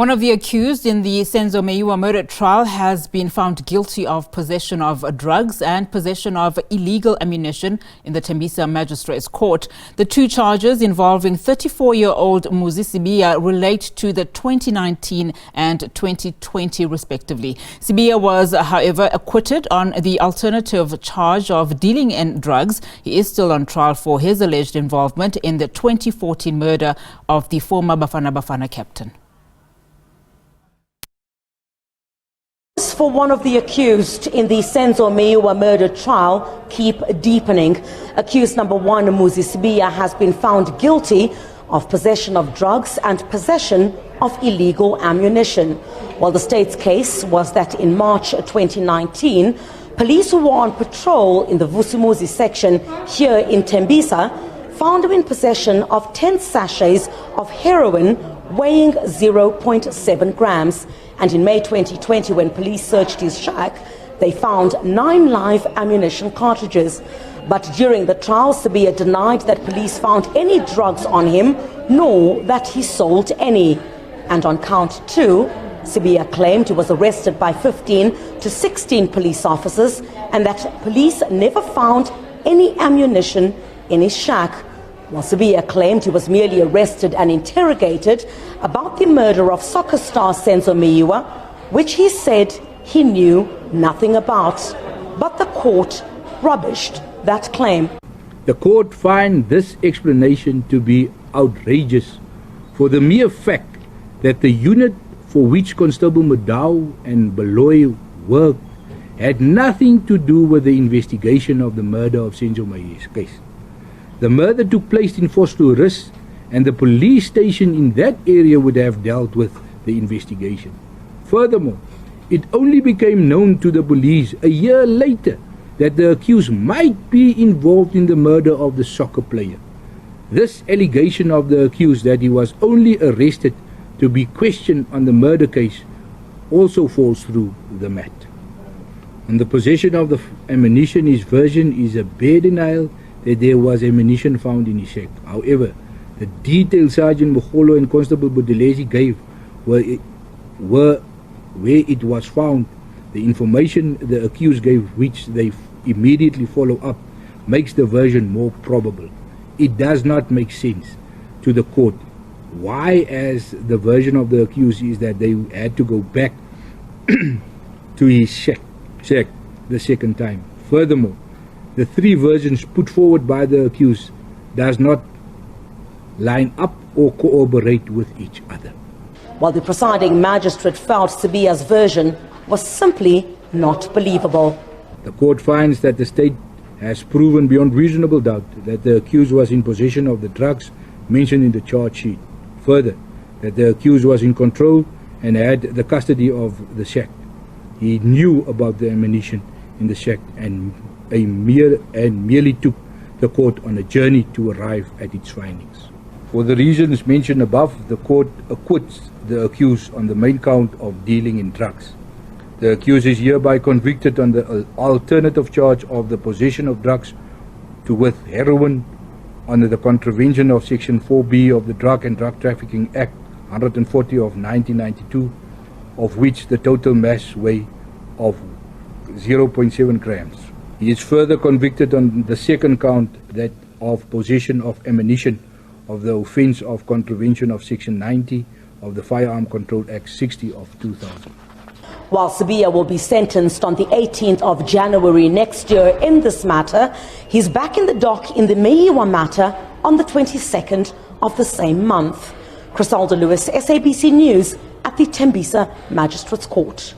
One of the accused in the Senzo Meyiwa murder trial has been found guilty of possession of drugs and possession of illegal ammunition in the Tembisa Magistrates Court. The two charges involving 34-year-old Muzi Sibiya relate to the 2019 and 2020 respectively. Sibiya was, however, acquitted on the alternative charge of dealing in drugs. He is still on trial for his alleged involvement in the 2014 murder of the former Bafana Bafana Captain. For one of the accused in the Senzo Meyiwa murder trial keep deepening. Accused number one, Muzi Sibiya, has been found guilty of possession of drugs and possession of illegal ammunition. Well, the state's case was that in March 2019, police who were on patrol in the Muzi section here in Tembisa found him in possession of 10 sachets of heroin weighing 0.7 grams. And in May 2020, when police searched his shack, they found 9 live ammunition cartridges. But during the trial, Sibiya denied that police found any drugs on him, nor that he sold any. And on count 2, Sibiya claimed he was arrested by 15 to 16 police officers and that police never found any ammunition in his shack. Well, Sibiya claimed he was merely arrested and interrogated about the murder of soccer star Senzo Meyiwa, which he said he knew nothing about. But the court rubbished that claim. The court finds this explanation to be outrageous for the mere fact that the unit for which Constable Madau and Beloy worked had nothing to do with the investigation of the murder of Senzo Meyiwa's case. The murder took place in Vosloorus, and the police station in that area would have dealt with the investigation. Furthermore, it only became known to the police a year later that the accused might be involved in the murder of the soccer player. This allegation of the accused that he was only arrested to be questioned on the murder case also falls through the mat. On the possession of the ammunition, his version is a bare denial that there was ammunition found in his shack. However, the details Sergeant Mogolo and Constable Budelezi gave were where it was found. The information the accused gave, which they immediately follow up, makes the version more probable. It does not make sense to the court why, as the version of the accused is that they had to go back to his shack the second time. Furthermore, the 3 versions put forward by the accused does not line up or corroborate with each other. While the presiding magistrate felt Sibiya's version was simply not believable. The court finds that the state has proven beyond reasonable doubt that the accused was in possession of the drugs mentioned in the charge sheet. Further, that the accused was in control and had the custody of the shack. He knew about the ammunition in the shack and merely took the court on a journey to arrive at its findings. For the reasons mentioned above, the court acquits the accused on the main count of dealing in drugs. The accused is hereby convicted on the alternative charge of the possession of drugs with heroin under the contravention of Section 4B of the Drug and Drug Trafficking Act 140 of 1992, of which the total mass weight of 0.7 grams. He is further convicted on the second count, that of possession of ammunition, of the offence of contravention of Section 90 of the Firearm Control Act 60 of 2000. While Sibiya will be sentenced on the 18th of January next year in this matter, he's back in the dock in the Meyiwa matter on the 22nd of the same month. Crisalda Lewis, SABC News at the Tembisa Magistrates Court.